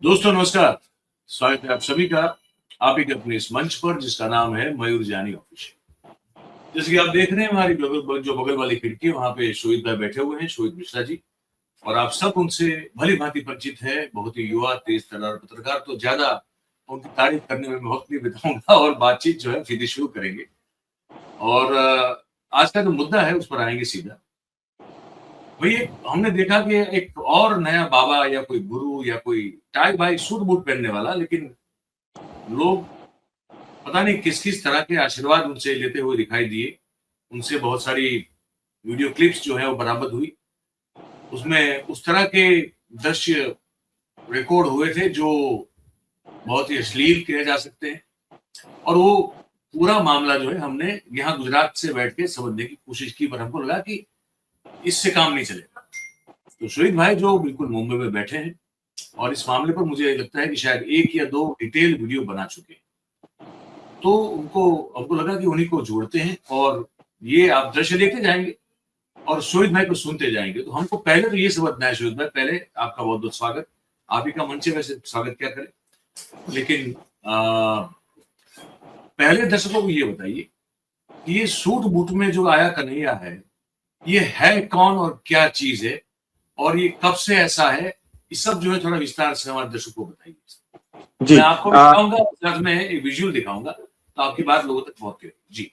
दोस्तों नमस्कार। स्वागत है आप सभी का आप ही के अपने इस मंच पर जिसका नाम है मयूर जानी ऑफिशियल। जैसे कि आप देख रहे हैं हमारी बगल वाली खिड़की, वहां पे शोहित भाई बैठे हुए हैं, शोहित मिश्रा जी। और आप सब उनसे भली भांति परिचित है। बहुत ही युवा तेज तर्रार पत्रकार, तो ज्यादा उनकी तारीफ करने में मैं वक्त नहीं बिताऊंगा और बातचीत जो है सीधे शुरू करेंगे। और आज का जो मुद्दा है उस पर आएंगे सीधा। वही हमने देखा कि एक और नया बाबा या कोई गुरु या कोई टाई बाई सूट बूट पहनने वाला, लेकिन लोग पता नहीं किस किस तरह के आशीर्वाद उनसे लेते हुए दिखाई दिए। उनसे बहुत सारी वीडियो क्लिप्स जो है वो बरामद हुई। उसमें उस तरह के दृश्य रिकॉर्ड हुए थे जो बहुत ही अश्लील कहे जा सकते हैं। और वो पूरा मामला जो है हमने यहाँ गुजरात से बैठ के समझने की कोशिश की, पर हमको लगा कि इससे काम नहीं चलेगा। तो शोहित भाई जो बिल्कुल मुंबई में बैठे हैं और इस मामले पर मुझे लगता है कि शायद एक या दो डिटेल वीडियो बना चुके हैं, तो उनको हमको लगा कि उन्हीं को जोड़ते हैं और ये आप दृश्य देखते जाएंगे और शोहित भाई को सुनते जाएंगे। तो हमको पहले तो ये समझना है शोहित भाई, पहले आपका बहुत बहुत स्वागत। आप ही का मंच है, वैसे स्वागत क्या करें, लेकिन पहले दर्शकों को ये बताइए कि ये सूट बूट में जो आया कन्हैया है, ये है कौन और क्या चीज है और ये कब से ऐसा है, ये सब जो है थोड़ा विस्तार से हमारे दर्शकों को बताइए। जी मैं आपको दिखाऊंगा, साथ में एक विजुअल दिखाऊंगा, तो आपकी बात लोगों तक पहुंच जी।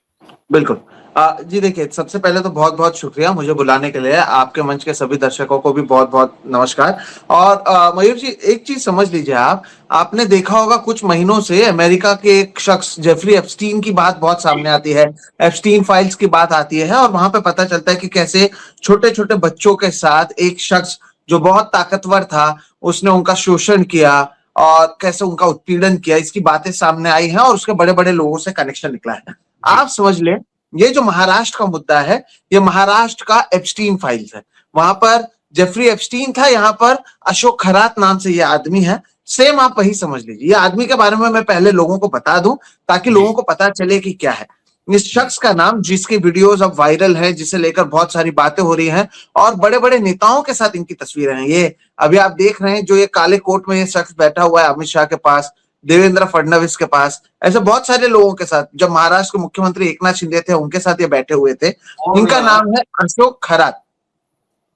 बिल्कुल। जी देखिए, सबसे पहले तो बहुत बहुत शुक्रिया मुझे बुलाने के लिए। आपके मंच के सभी दर्शकों को भी बहुत बहुत नमस्कार। और मयूर जी, एक चीज समझ लीजिए, आपने देखा होगा कुछ महीनों से अमेरिका के एक शख्स जेफरी एप्स्टीन की बात बहुत सामने आती है। एप्स्टीन फाइल्स की बात आती है और वहां पे पता चलता है कि कैसे छोटे छोटे बच्चों के साथ एक शख्स जो बहुत ताकतवर था उसने उनका शोषण किया और कैसे उनका उत्पीड़न किया, इसकी बातें सामने आई हैं और उसके बड़े बड़े लोगों से कनेक्शन निकला है। आप समझ लें, ये जो महाराष्ट्र का मुद्दा है, ये महाराष्ट्र का एप्स्टीन फाइल्स है। वहां पर जेफरी एप्स्टीन था, यहाँ पर अशोक खरात नाम से ये आदमी है। सेम आप वही समझ लीजिए। ये आदमी के बारे में मैं पहले लोगों को बता दूं ताकि लोगों को पता चले कि क्या है इस शख्स का नाम, जिसकी वीडियोस अब वायरल है, जिसे लेकर बहुत सारी बातें हो रही हैं और बड़े बड़े नेताओं के साथ इनकी तस्वीरें हैं। ये अभी आप देख रहे हैं, जो ये काले कोट में ये शख्स बैठा हुआ है अमित शाह के पास, देवेंद्र फडणवीस के पास, ऐसे बहुत सारे लोगों के साथ। जब महाराष्ट्र के मुख्यमंत्री एकनाथ शिंदे थे उनके साथ ये बैठे हुए थे। इनका नाम है अशोक खरात।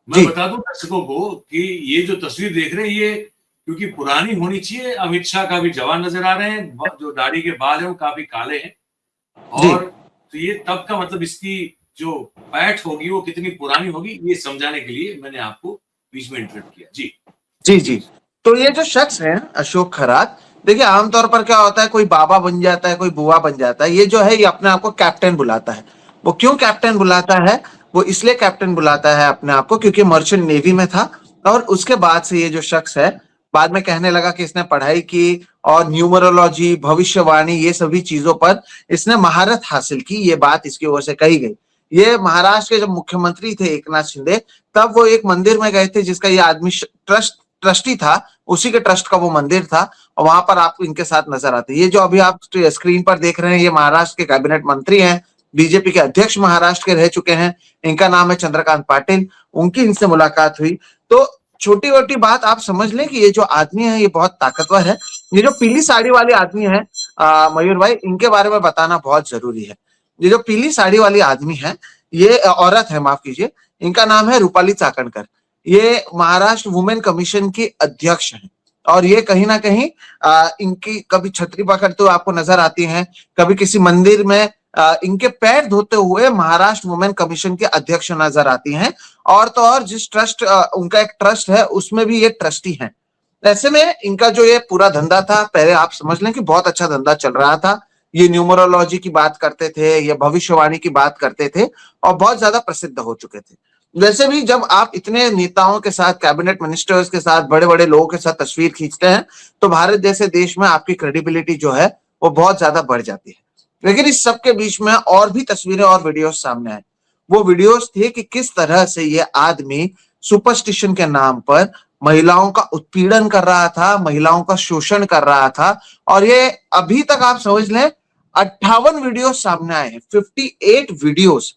मैं बता दूं दर्शकों को कि ये जो तस्वीर देख रहे हैं, ये क्योंकि पुरानी होनी चाहिए, अमित शाह काफी जवान नजर आ रहे हैं, जो दाढ़ी के बाल है वो काफी काले हैं। और तो ये तब का मतलब इसकी जो पैठ होगी वो कितनी पुरानी होगी, ये समझाने के लिए मैंने आपको बीच में इंटरप्ट किया। जी जी जी। तो ये जो शख्स है अशोक खरात, देखिए आमतौर पर क्या होता है, कोई बाबा बन जाता है, कोई बुआ बन जाता है। ये जो है, ये अपने आप को कैप्टन बुलाता है। वो क्यों कैप्टन बुलाता है? वो इसलिए कैप्टन बुलाता है अपने आप को क्योंकि मर्चेंट नेवी में था और उसके बाद से ये जो शख्स है, बाद में कहने लगा कि इसने पढ़ाई की और न्यूमरोलॉजी, भविष्यवाणी, ये सभी चीजों पर इसने महारत हासिल की। ये बात इसकी ओर से कही गई। ये महाराष्ट्र के जब मुख्यमंत्री थे एकनाथ शिंदे, तब वो एक मंदिर में गए थे जिसका ये आदमी ट्रस्टी था, उसी के ट्रस्ट का वो मंदिर था और वहां पर आपको इनके साथ नजर आते हैं। ये जो अभी आप स्क्रीन पर देख रहे हैं, ये महाराष्ट्र के कैबिनेट मंत्री हैं, बीजेपी के अध्यक्ष महाराष्ट्र के रह चुके हैं। इनका नाम है चंद्रकांत पाटिल। उनकी इनसे मुलाकात हुई। तो छोटी छोटी बात आप समझ लें कि ये जो आदमी है ये बहुत ताकतवर है। ये जो पीली साड़ी वाले आदमी है मयूर भाई, इनके बारे में बताना बहुत जरूरी है। ये जो पीली साड़ी वाली आदमी है, ये औरत है, माफ कीजिए, इनका नाम है रूपाली चाकणकर। ये महाराष्ट्र वुमेन कमीशन की अध्यक्ष हैं और ये कहीं ना कहीं इनकी कभी छतरी पकड़ते हुए आपको नजर आती हैं, कभी किसी मंदिर में इनके पैर धोते हुए महाराष्ट्र वुमेन कमीशन के अध्यक्ष नजर आती हैं। और तो और जिस ट्रस्ट उनका एक ट्रस्ट है उसमें भी ये ट्रस्टी हैं। ऐसे में इनका जो ये पूरा धंधा था, पहले आप समझ लें कि बहुत अच्छा धंधा चल रहा था। ये न्यूमरोलॉजी की बात करते थे, ये भविष्यवाणी की बात करते थे और बहुत ज्यादा प्रसिद्ध हो चुके थे। वैसे भी जब आप इतने नेताओं के साथ, कैबिनेट मिनिस्टर्स के साथ, बड़े बड़े लोगों के साथ तस्वीर खींचते हैं तो भारत जैसे देश में आपकी क्रेडिबिलिटी जो है वो बहुत ज्यादा बढ़ जाती है। लेकिन इस सब के बीच में और भी तस्वीरें और वीडियोस सामने आए। वो वीडियोस थे कि किस तरह से ये आदमी सुपरस्टिशन के नाम पर महिलाओं का उत्पीड़न कर रहा था, महिलाओं का शोषण कर रहा था। और ये अभी तक आप समझ लें 58 वीडियो सामने आए हैं। 58 वीडियोस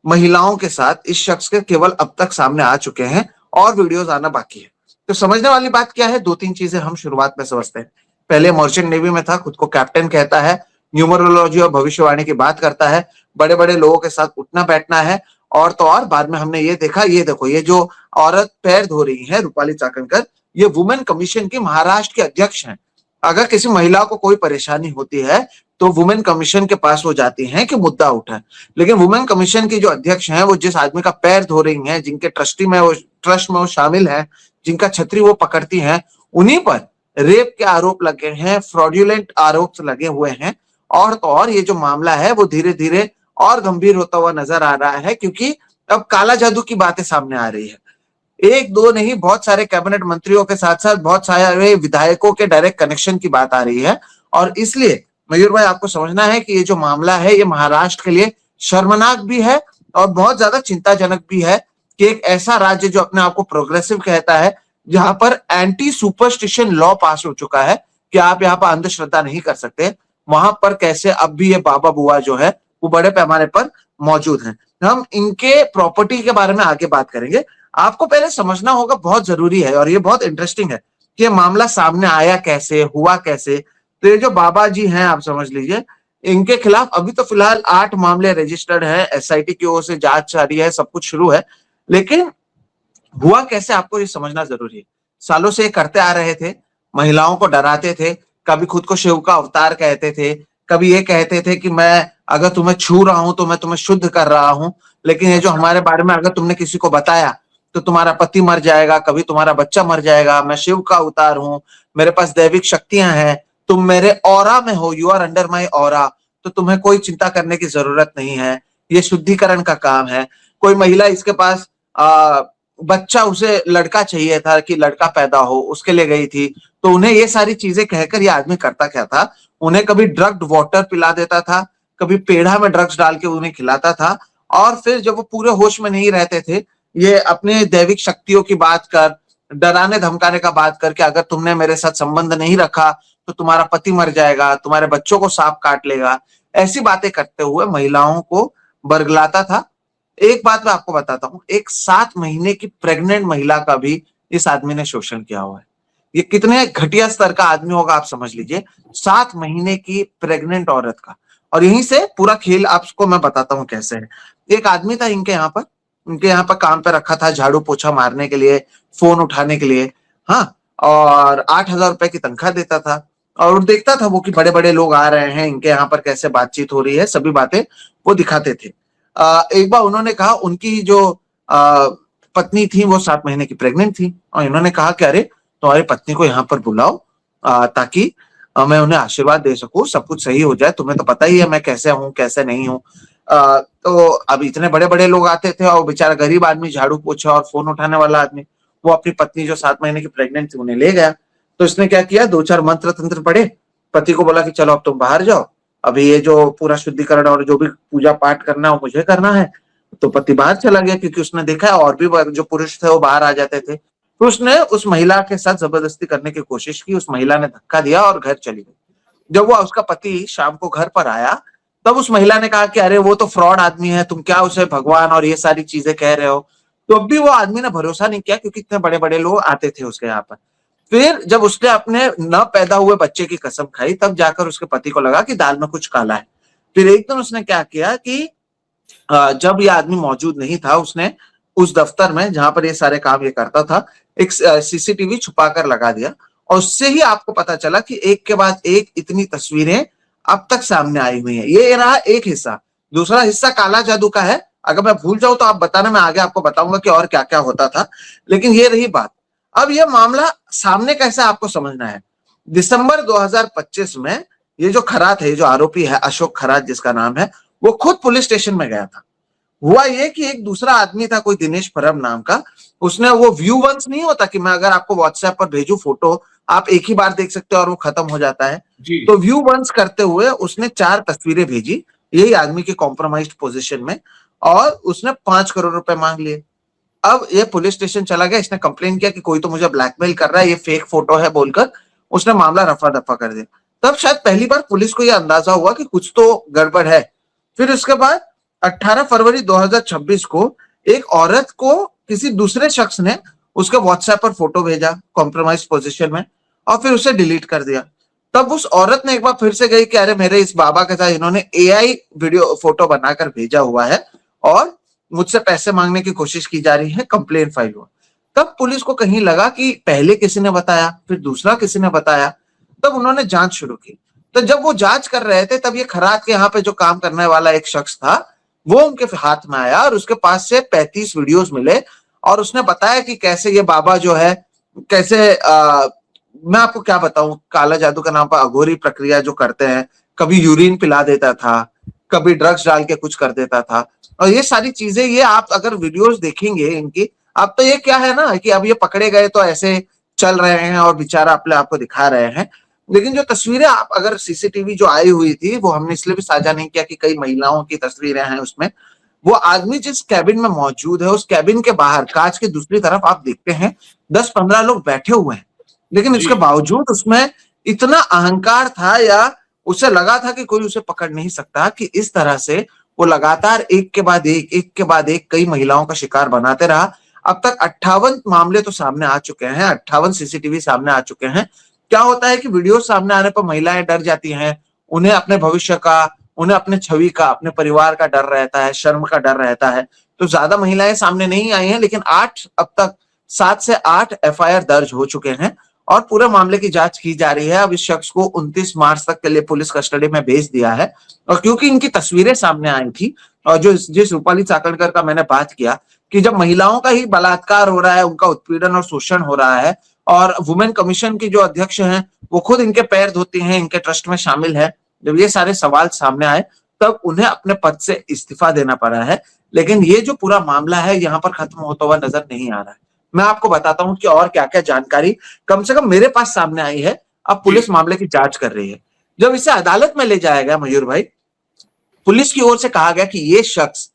महिलाओं के साथ इस शख्स के केवल अब तक सामने आ चुके हैं और वीडियोस आना बाकी है। तो समझने वाली बात क्या है, 2-3 चीजें हम शुरुआत में समझते हैं। पहले मर्चेंट नेवी में था, खुद को कैप्टन कहता है, न्यूमरोलॉजी और भविष्यवाणी की बात करता है, बड़े बड़े लोगों के साथ उठना बैठना है। और तो और बाद में हमने ये देखा, ये देखो, ये जो औरत पैर धो रही है रूपाली चाकणकर, ये वुमेन कमीशन की महाराष्ट्र के अध्यक्ष हैं। अगर किसी महिला को कोई परेशानी होती है तो वुमेन कमीशन के पास वो जाती हैं कि मुद्दा उठा। लेकिन वुमेन कमीशन की जो अध्यक्ष हैं, वो जिस आदमी का पैर धो रही हैं, जिनके ट्रस्ट में वो शामिल है, जिनका छतरी वो पकड़ती हैं, उन्हीं पर रेप के आरोप लगे हैं, फ्रॉड्यूलेंट आरोप लगे हुए हैं। और तो और ये जो मामला है वो धीरे धीरे और गंभीर होता हुआ नजर आ रहा है, क्योंकि अब काला जादू की बातें सामने आ रही है। एक दो नहीं, बहुत सारे कैबिनेट मंत्रियों के साथ साथ बहुत सारे विधायकों के डायरेक्ट कनेक्शन की बात आ रही है। और इसलिए मयूर भाई, आपको समझना है कि ये जो मामला है, ये महाराष्ट्र के लिए शर्मनाक भी है और बहुत ज्यादा चिंताजनक भी है कि एक ऐसा राज्य जो अपने आप को प्रोग्रेसिव कहता है, जहां पर एंटी सुपरस्टिशन लॉ पास हो चुका है कि आप यहाँ पर अंधश्रद्धा नहीं कर सकते, वहां पर कैसे अब भी ये बाबा बुआ जो है वो बड़े पैमाने पर मौजूद हैं। हम इनके प्रॉपर्टी के बारे में आगे बात करेंगे। आपको पहले समझना होगा, बहुत जरूरी है और ये बहुत इंटरेस्टिंग है कि ये मामला सामने आया कैसे, हुआ कैसे। तो ये जो बाबा जी हैं, आप समझ लीजिए, इनके खिलाफ अभी तो फिलहाल 8 मामले रजिस्टर्ड है, एसआईटी की ओर से जांच जारी है, सब कुछ शुरू है। लेकिन हुआ कैसे, आपको ये समझना जरूरी है। सालों से ये करते आ रहे थे, महिलाओं को डराते थे, कभी खुद को शिव का अवतार कहते थे, कभी ये कहते थे कि मैं अगर तुम्हें छू रहा हूं तो मैं तुम्हें शुद्ध कर रहा हूं। लेकिन ये जो हमारे बारे में अगर तुमने किसी को बताया तो तुम्हारा पति मर जाएगा, कभी तुम्हारा बच्चा मर जाएगा, मैं शिव का अवतार हूं, मेरे पास दैविक शक्तियां हैं, तुम मेरे ऑरा में हो, you are under my aura, तो तुम्हें कोई चिंता करने की जरूरत नहीं है, ये शुद्धिकरण का काम है। कोई महिला, इसके पास बच्चा, उसे लड़का चाहिए था कि लड़का पैदा हो, उसके लिए गई थी, तो उन्हें ये सारी चीजें कहकर ये आदमी करता क्या था, उन्हें कभी ड्रग्ड वाटर पिला देता था, कभी पेढ़ा में ड्रग्स डाल के उन्हें खिलाता था। और फिर जब वो पूरे होश में नहीं रहते थे, ये अपने दैविक शक्तियों की बात कर, डराने धमकाने का बात करके, अगर तुमने मेरे साथ संबंध नहीं रखा तो तुम्हारा पति मर जाएगा, तुम्हारे बच्चों को सांप काट लेगा, ऐसी बातें करते हुए महिलाओं को बरगलाता था। एक बात मैं आपको बताता हूं, एक 7 महीने की प्रेग्नेंट महिला का भी इस आदमी ने शोषण किया हुआ है। ये कितने घटिया स्तर का आदमी होगा, आप समझ लीजिए, 7 महीने की प्रेग्नेंट औरत का। और यहीं से पूरा खेल आपको मैं बताता हूं कैसे है। एक आदमी था इनके यहाँ पर काम पे रखा था, झाड़ू पोछा मारने के लिए, फोन उठाने के लिए, हाँ, और 8,000 रुपए की तनख्वाह देता था। और देखता था वो कि बड़े बड़े लोग आ रहे हैं, इनके यहाँ पर कैसे बातचीत हो रही है, सभी बातें वो दिखाते थे। एक बार उन्होंने कहा, उनकी जो पत्नी थी वो 7 महीने की प्रेग्नेंट थी, और इन्होंने कहा कि अरे तुम्हारी पत्नी को यहाँ पर बुलाओ, ताकि मैं उन्हें आशीर्वाद दे सकूं, सब कुछ सही हो जाए, तुम्हें तो पता ही है मैं कैसे हूँ कैसे नहीं हूँ। तो अब इतने बड़े बड़े लोग आते थे, और बेचारा गरीब आदमी, झाड़ू पोछा और फोन उठाने वाला आदमी, वो अपनी पत्नी जो 7 महीने की प्रेग्नेंट थी उन्हें ले गया। तो इसने क्या किया, 2-4 मंत्र तंत्र पढ़े, पति को बोला कि चलो अब तुम बाहर जाओ, अभी ये जो पूरा शुद्धिकरण और जो भी पूजा पाठ करना है मुझे करना है। तो पति बाहर चला गया, क्योंकि उसने देखा और भी जो पुरुष थे वो बाहर आ जाते थे। तो उसने उस महिला के साथ जबरदस्ती करने की कोशिश की, उस महिला ने धक्का दिया और घर चली गई। जब वो उसका पति शाम को घर पर आया, तब उस महिला ने कहा कि अरे वो तो फ्रॉड आदमी है, तुम क्या उसे भगवान और ये सारी चीजें कह रहे हो। तो अब भी वो आदमी ने भरोसा नहीं किया, क्योंकि इतने बड़े बड़े लोग आते थे उसके यहाँ पर। फिर जब उसने अपने न पैदा हुए बच्चे की कसम खाई, तब जाकर उसके पति को लगा कि दाल में कुछ काला है। फिर एक दिन उसने क्या किया कि जब ये आदमी मौजूद नहीं था, उसने उस दफ्तर में जहां पर ये सारे काम ये करता था, एक सीसीटीवी छुपा कर लगा दिया। और उससे ही आपको पता चला कि एक के बाद एक इतनी तस्वीरें अब तक सामने आई हुई हैं। ये रहा एक हिस्सा। दूसरा हिस्सा काला जादू का है, अगर मैं भूल जाऊं तो आप बताना, मैं आगे आपको बताऊंगा कि और क्या क्या होता था। लेकिन ये रही बात। अब ये मामला सामने कैसे आपको समझना है। दिसंबर 2025 में ये जो खरात है, जो आरोपी है अशोक खरात जिसका नाम है, वो खुद पुलिस स्टेशन में गया था। हुआ ये कि एक दूसरा आदमी था, कोई दिनेश परब नाम का, उसने वो व्यू वंस नहीं होता कि मैं अगर आपको व्हाट्सएप पर भेजू फोटो, आप एक ही बार देख सकते हो और वो खत्म हो जाता है, तो व्यू वंस करते हुए उसने 4 तस्वीरें भेजी यही आदमी की कॉम्प्रोमाइज्ड पोजीशन में, और उसने 5 करोड़ रुपए मांग लिए। अब ये पुलिस स्टेशन चला गया, इसने कंप्लेन किया कि कोई तो मुझे ब्लैकमेल कर रहा है, ये फेक फोटो है बोलकर उसने मामला रफा दफा कर दिया। तब शायद पहली बार पुलिस को यह अंदाजा हुआ कि कुछ तो गड़बड़ है। फिर उसके बाद 18 फरवरी 2026 को एक औरत को किसी दूसरे शख्स ने उसके व्हाट्सएप पर फोटो भेजा कॉम्प्रोमाइज पोजीशन में और फिर उसे डिलीट कर दिया। तब उस औरत ने एक बार फिर से गई कि अरे मेरे इस बाबा के साथ इन्होंने एआई वीडियो फोटो बनाकर भेजा हुआ है और मुझसे पैसे मांगने की कोशिश की जा रही है, कंप्लेन फाइल हुआ। तब पुलिस को कहीं लगा कि पहले किसी ने बताया, फिर दूसरा किसी ने बताया, तब उन्होंने जांच शुरू की। तो जब वो जांच कर रहे थे तब ये खरात के यहाँ पे जो काम करने वाला एक शख्स था वो उनके हाथ में आया और उसके पास से 35 वीडियोस मिले और उसने बताया कि कैसे ये बाबा जो है कैसे मैं आपको क्या बताऊं, काला जादू का नाम पर अघोरी प्रक्रिया जो करते हैं, कभी यूरिन पिला देता था, कभी ड्रग्स डाल के कुछ कर देता था। और ये सारी चीजें ये आप अगर वीडियोस देखेंगे इनकी, अब तो ये क्या है ना कि अब ये पकड़े गए तो ऐसे चल रहे हैं और बेचारा अपने आप को दिखा रहे हैं, लेकिन जो तस्वीरें आप अगर सीसीटीवी जो आई हुई थी वो हमने इसलिए भी साझा नहीं किया कि कई महिलाओं की तस्वीरें हैं उसमें, वो आदमी जिस कैबिन में मौजूद है उस कैबिन के बाहर कांच की दूसरी तरफ आप देखते हैं 10-15 लोग बैठे हुए हैं, लेकिन इसके जी बावजूद उसमें इतना अहंकार था या उसे लगा था कि कोई उसे पकड़ नहीं सकता कि इस तरह से वो लगातार एक के बाद एक कई महिलाओं का शिकार बनाते रहा। अब तक 58 मामले तो सामने आ चुके हैं, 58 सीसीटीवी सामने आ चुके हैं। क्या होता है कि वीडियो सामने आने पर महिलाएं डर जाती हैं, उन्हें अपने भविष्य का, उन्हें अपने छवि का, अपने परिवार का डर रहता है, शर्म का डर रहता है। तो ज्यादा महिलाएं सामने नहीं आई हैं, लेकिन 8 अब तक 7 से 8 एफआईआर दर्ज हो चुके हैं और पूरे मामले की जांच की जा रही है। अब इस शख्स को 29 मार्च तक के लिए पुलिस कस्टडी में भेज दिया है। और क्योंकि इनकी तस्वीरें सामने आई थी और जो जिस रूपाली चाकणकर का मैंने बात किया कि जब महिलाओं का ही बलात्कार हो रहा है, उनका उत्पीड़न और शोषण हो रहा है और वुमेन कमीशन की जो अध्यक्ष हैं वो खुद इनके पैर धोती हैं, इनके ट्रस्ट में शामिल है, जब ये सारे सवाल सामने आए तब उन्हें अपने पद से इस्तीफा देना पड़ा है। लेकिन ये जो पूरा मामला है यहाँ पर खत्म होता हुआ नजर नहीं आ रहा है। मैं आपको बताता हूँ कि और क्या क्या जानकारी कम से कम मेरे पास सामने आई है। अब जी पुलिस मामले की जांच कर रही है। जब इसे अदालत में ले जाया गया मयूर भाई, पुलिस की ओर से कहा गया कि ये शख्स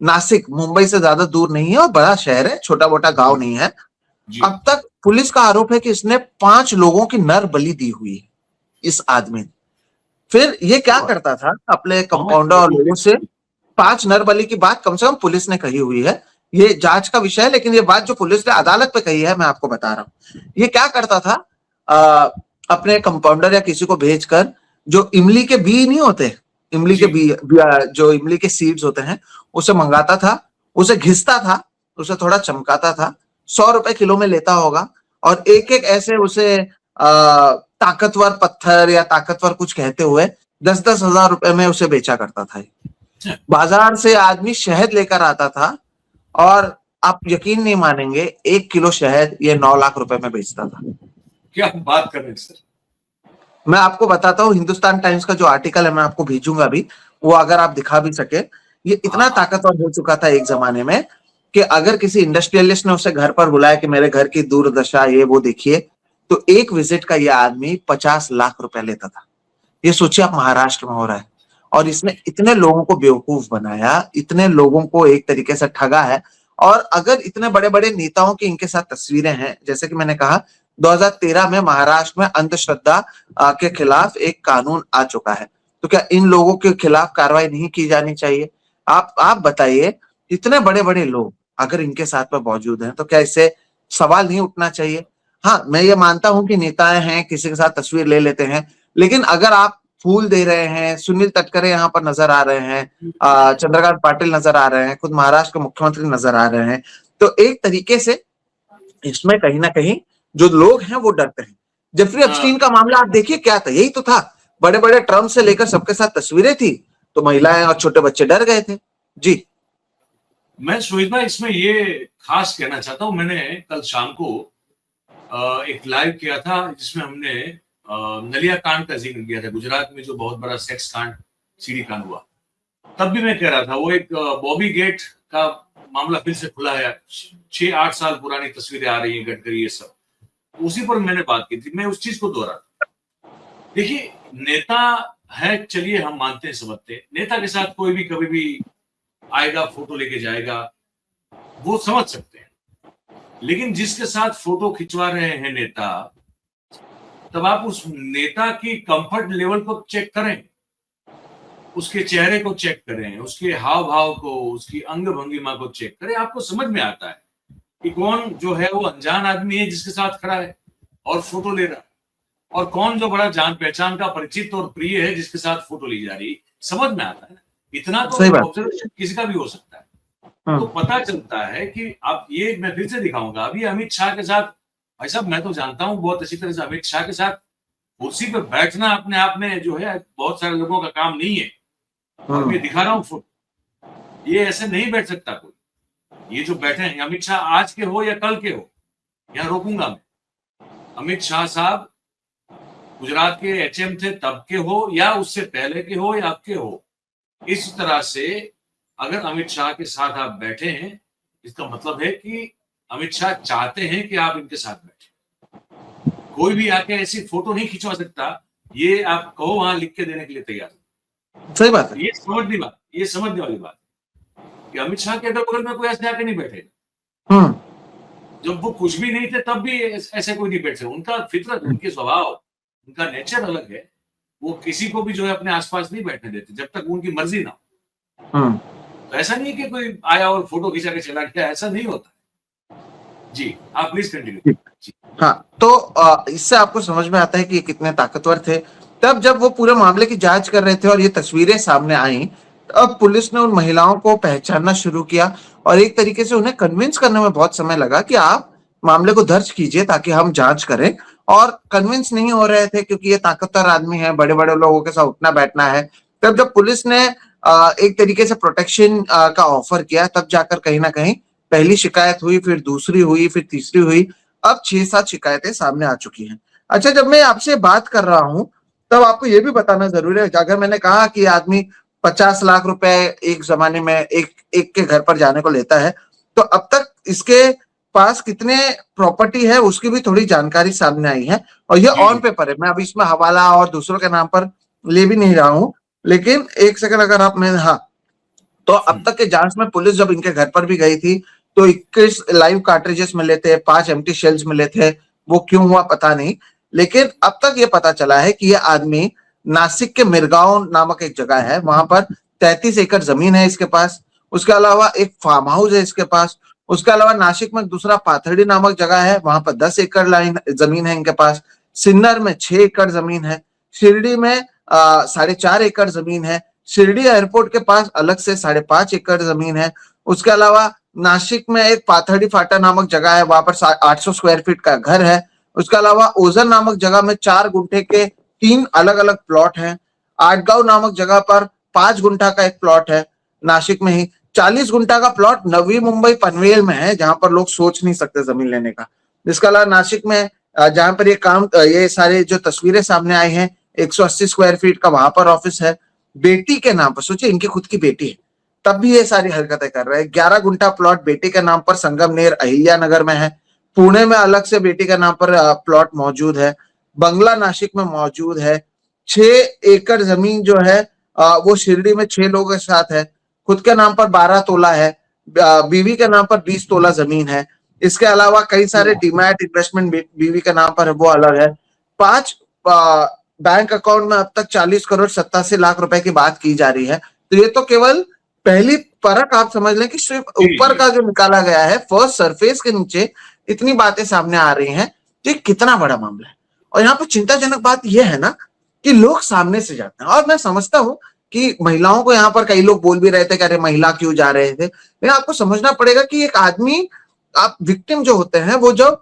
नासिक मुंबई से ज्यादा दूर नहीं है और बड़ा शहर है, छोटा मोटा गांव नहीं है। जी अब तक पुलिस का आरोप है कि इसने 5 लोगों की नर बलि दी हुई है इस आदमी ने। फिर ये क्या करता था, अपने पांच कंपाउंडर और लोगों लोगों से की 5 नर बलि की बात कम से कम पुलिस ने कही हुई है। ये जांच का विषय है, लेकिन ये बात जो पुलिस ने अदालत पे कही है मैं आपको बता रहा हूँ। ये क्या करता था, आ, अपने कंपाउंडर या किसी को भेजकर जो इमली के बी नहीं होते, इमली के जी जो इमली के सीड्स होते हैं उसे मंगाता था, उसे घिसता था, उसे थोड़ा चमकाता था, 100 रुपए किलो में लेता होगा और एक एक ऐसे उसे ताकतवर पत्थर या ताकतवर कुछ कहते हुए 10-10 हजार रुपए में उसे बेचा करता था। बाजार से आदमी शहद लेकर आता था और आप यकीन नहीं मानेंगे 1 किलो शहद ये 9 लाख रुपए में बेचता था। क्या बात कर रहे हैं सर। मैं आपको बताता हूँ, हिंदुस्तान टाइम्स का जो आर्टिकल है मैं आपको भेजूंगा भी, वो अगर आप दिखा भी सके। ये इतना हाँ ताकतवर हो चुका था एक जमाने में कि अगर किसी इंडस्ट्रियलिस्ट ने उसे घर पर बुलाया कि मेरे घर की दुर्दशा ये वो देखिए, तो एक विजिट का ये आदमी 50 लाख रुपए लेता था। ये सोचिए आप, महाराष्ट्र में हो रहा है और इसने इतने लोगों को बेवकूफ बनाया, इतने लोगों को एक तरीके से ठगा है। और अगर इतने बड़े बड़े नेताओं की इनके साथ तस्वीरें हैं, जैसे कि मैंने कहा 2013 में महाराष्ट्र में अंधश्रद्धा के खिलाफ एक कानून आ चुका है, तो क्या इन लोगों के खिलाफ कार्रवाई नहीं की जानी चाहिए? आप बताइए, इतने बड़े बड़े लोग अगर इनके साथ में मौजूद हैं तो क्या इससे सवाल नहीं उठना चाहिए? हाँ, मैं ये मानता हूं कि नेताएं हैं, किसी के साथ तस्वीर ले लेते हैं, लेकिन अगर आप फूल दे रहे हैं, सुनील तटकरे यहाँ पर नजर आ रहे हैं, चंद्रकांत पाटिल नजर आ रहे हैं, खुद महाराष्ट्र के मुख्यमंत्री नजर आ रहे हैं, तो एक तरीके से इसमें कहीं ना कहीं जो लोग हैं वो डरते हैं। जेफरी हाँ, एप्स्टीन का मामला आप देखिए क्या था, यही तो था। बड़े बड़े ट्रम्प से लेकर सबके साथ तस्वीरें थी तो महिलाएं और छोटे बच्चे डर गए थे। जी मैं सुविधा इसमें ये खास कहना चाहता हूँ। मैंने कल शाम को एक लाइव किया था जिसमें हमने नलिया कांड का जिक्र किया था, गुजरात में जो बहुत बड़ा सेक्स कांड, सीडी कांड हुआ। तब भी मैं कह रहा था वो एक बॉबी गेट का मामला फिर से खुला है। 6-8 साल पुरानी तस्वीरें आ रही हैं, गडकरी ये सब, उसी पर मैंने बात की थी। मैं उस चीज को दोहरा, देखिए नेता है, चलिए हम मानते हैं समझते हैं, नेता के साथ कोई भी कभी भी आएगा, फोटो लेके जाएगा, वो समझ सकते हैं। लेकिन जिसके साथ फोटो खिंचवा रहे हैं नेता, तब आप उस नेता की कंफर्ट लेवल को चेक करें, उसके चेहरे को चेक करें, उसके हाव भाव को, उसकी अंग भंगिमा को चेक करें, आपको समझ में आता है कि कौन जो है वो अनजान आदमी है जिसके साथ खड़ा है और फोटो ले रहा है, और कौन जो बड़ा जान पहचान का परिचित और प्रिय है जिसके साथ फोटो ली जा रही, समझ में आता है ना। इतना तो सही बात। ऑब्जर्वेशन किसी का भी हो सकता है। तो हम्म। पता चलता है कि अब ये मैं फिर से दिखाऊंगा, अभी अमित शाह के साथ, भाई साहब मैं तो जानता हूं बहुत अच्छी तरह से, अमित शाह के साथ कुर्सी पर बैठना अपने आप में जो है बहुत सारे लोगों का काम नहीं है। और मैं दिखा रहा हूँ फोटो, ये ऐसे नहीं बैठ सकता कोई। ये जो बैठे हैं अमित शाह आज के हो या कल के हो, यहाँ रोकूंगा मैं। अमित शाह साहब गुजरात के एचएम थे तब के हो या उससे पहले के हो या अब के हो, इस तरह से अगर अमित शाह के साथ आप बैठे हैं, इसका मतलब है कि अमित शाह चाहते हैं कि आप इनके साथ बैठे। कोई भी आके ऐसी फोटो नहीं खिंचवा सकता, ये आप कहो वहां लिख के देने के लिए तैयार। सही बात है। ये समझने वाली बात कि अमित शाह के अगल बगल में कोई ऐसे आके नहीं बैठे। जब वो कुछ भी नहीं थे तब भी ऐसे कोई नहीं बैठे। उनका फितरत, उनके स्वभाव, उनका नेचर अलग है। वो किसी को भी जो है अपने आसपास नहीं बैठने देते जब तक उनकी मर्जी ना हो। तो ऐसा नहीं है कि कोई आया और फोटो खिंचा के चला गया, ऐसा नहीं होता। जी आप प्लीज कंटिन्यू। हाँ, तो इससे आपको समझ में आता है कि ये कितने ताकतवर थे। तब जब वो पूरे मामले की जांच कर रहे थे और ये तस्वीरें सामने आई, अब पुलिस ने उन महिलाओं को पहचानना शुरू किया और एक तरीके से उन्हें कन्विंस करने में बहुत समय लगा कि आप मामले को दर्ज कीजिए ताकि हम जांच करें। और कन्विंस नहीं हो रहे थे क्योंकि ये ताकतवर आदमी है, बड़े बड़े लोगों के साथ उठना बैठना है। तब जब पुलिस ने एक तरीके से प्रोटेक्शन का ऑफर किया, तब जाकर कहीं ना कहीं पहली शिकायत हुई, फिर दूसरी हुई, फिर तीसरी हुई। अब 6-7 शिकायतें सामने आ चुकी हैं। अच्छा, जब मैं आपसे बात कर रहा हूं तब आपको यह भी बताना जरूरी है, अगर मैंने कहा कि आदमी 50 लाख रुपए एक जमाने में एक के घर पर जाने को लेता है, तो अब तक इसके पास कितने प्रॉपर्टी है उसकी भी थोड़ी जानकारी सामने आई है। और ये ऑन पेपर है, मैं अभी इसमें हवाला और दूसरों के नाम पर ले भी नहीं रहा हूं। लेकिन एक सेकंड, अगर आप मैं, हाँ, तो अब तक के जांच में पुलिस जब इनके घर पर भी गई थी तो 21 लाइव कार्ट्रिजेस मिले थे, 5 एम्प्टी शेल्स मिले थे। वो क्यों हुआ पता नहीं, लेकिन अब तक ये पता चला है कि ये आदमी नासिक के मिरगांव नामक एक जगह है, वहां पर 33 एकड़ जमीन है इसके पास। उसके अलावा एक फार्म हाउस है इसके पास। उसके अलावा नासिक में दूसरा पाथर्डी नामक जगह है, वहां पर 10 एकड़ लाइन जमीन है इनके पास। सिन्नर में 6 एकड़ जमीन है। शिरडी में 4.5 एकड़ जमीन है। शिरडी एयरपोर्ट के पास अलग से 5.5 एकड़ जमीन है। उसके अलावा नासिक में एक पाथर्डी फाटा नामक जगह है, वहां पर 800 स्क्वायर फीट का घर है। उसके अलावा ओजन नामक जगह में 4 गुंठे के 3 अलग अलग प्लॉट हैं। आटगांव नामक जगह पर 5 गुंठा का एक प्लॉट है। नासिक में ही 40 गुंठा का प्लॉट नवी मुंबई पनवेल में है, जहां पर लोग सोच नहीं सकते जमीन लेने का। इसके अलावा नासिक में जहां पर ये सारे जो तस्वीरें सामने आई हैं, 180 स्क्वायर फीट का वहां पर ऑफिस है। बेटी के नाम पर, सोचिए इनकी खुद की बेटी है तब भी ये सारी हरकतें कर रहे हैं। 11 गुंठा प्लॉट बेटी के नाम पर संगमनेर अहिल्या नगर में है। पुणे में अलग से बेटी के नाम पर प्लॉट मौजूद है। बंगला नासिक में मौजूद है। 6 एकड़ जमीन जो है वो शिरडी में 6 लोगों के साथ है। खुद के नाम पर 12 तोला है। बीवी के नाम पर 20 तोला जमीन है। इसके अलावा कई सारे डीमैट इन्वेस्टमेंट बीवी के नाम पर है, वो अलग है। 5 बैंक अकाउंट में अब तक 40 करोड़ 87 लाख रुपए की बात की जा रही है। तो ये तो केवल पहली परख आप समझ लें कि सिर्फ ऊपर का जो निकाला गया है, फर्स्ट सरफेस के नीचे इतनी बातें सामने आ रही हैं। तो ये कितना बड़ा मामला है। और यहाँ पर चिंताजनक बात यह है ना कि लोग सामने से जाते हैं। और मैं समझता हूं कि महिलाओं को यहाँ पर कई लोग बोल भी रहे थे कि अरे महिला क्यों जा रहे थे, लेकिन आपको समझना पड़ेगा कि एक आदमी, आप विक्टिम जो होते हैं वो जब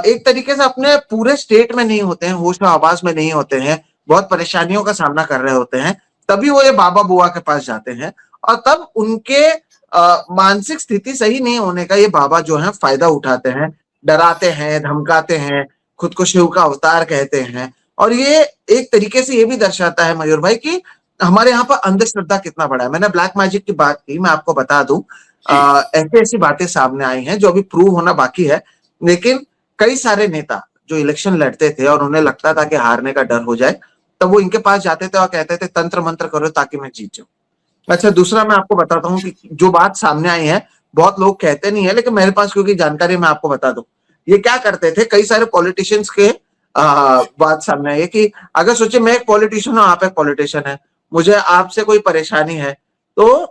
एक तरीके से अपने पूरे स्टेट में नहीं होते हैं, होश में आवाज में नहीं होते हैं, बहुत परेशानियों का सामना कर रहे होते हैं, तभी वो ये बाबा बुआ के पास जाते हैं। और तब उनके मानसिक स्थिति सही नहीं होने का ये बाबा जो है फायदा उठाते हैं, डराते हैं, धमकाते हैं, खुद को शिव का अवतार कहते हैं। और ये एक तरीके से ये भी दर्शाता है मयूर भाई कि हमारे यहाँ पर अंधश्रद्धा कितना बड़ा है। मैंने ब्लैक मैजिक की बात की, मैं आपको बता दूं ऐसी ऐसी बातें सामने आई हैं जो अभी प्रूव होना बाकी है। लेकिन कई सारे नेता जो इलेक्शन लड़ते थे और उन्हें लगता था कि हारने का डर हो जाए, तब वो इनके पास जाते थे और कहते थे तंत्र मंत्र करो ताकि मैं जीत जाऊं। अच्छा, दूसरा मैं आपको बताता हूँ कि जो बात सामने आई है, बहुत लोग कहते नहीं है, लेकिन मेरे पास क्योंकि जानकारी मैं आपको बता दूं, ये क्या करते थे, कई सारे पॉलिटिशियंस के बात सामने आई है कि अगर सोचिए मैं एक पॉलिटिशियन हूँ, आप एक पॉलिटिशियन है, मुझे आपसे कोई परेशानी है, तो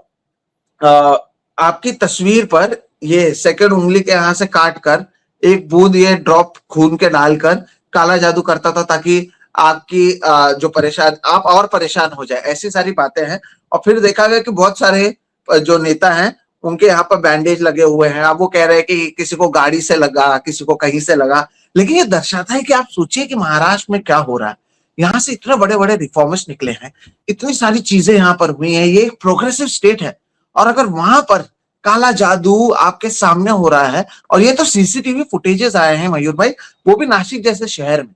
आपकी तस्वीर पर ये सेकंड उंगली के यहाँ से काट कर एक बूंद ये ड्रॉप खून के डालकर काला जादू करता था, ताकि आपकी जो परेशान आप और परेशान हो जाए, ऐसी सारी बातें हैं। और फिर देखा गया कि बहुत सारे जो नेता हैं उनके यहाँ पर बैंडेज लगे हुए हैं। अब वो कह रहे हैं कि किसी को गाड़ी से लगा, किसी को कहीं से लगा, लेकिन ये दर्शाता है कि आप सोचिए कि महाराष्ट्र में क्या हो रहा है। यहाँ से इतने बड़े बड़े रिफॉर्मर्स निकले हैं, इतनी सारी चीजें यहाँ पर हुई हैं, ये एक प्रोग्रेसिव स्टेट है। और अगर वहां पर काला जादू आपके सामने हो रहा है, और ये तो सीसीटीवी फुटेजेस आए हैं मयूर भाई, वो भी नासिक जैसे शहर में।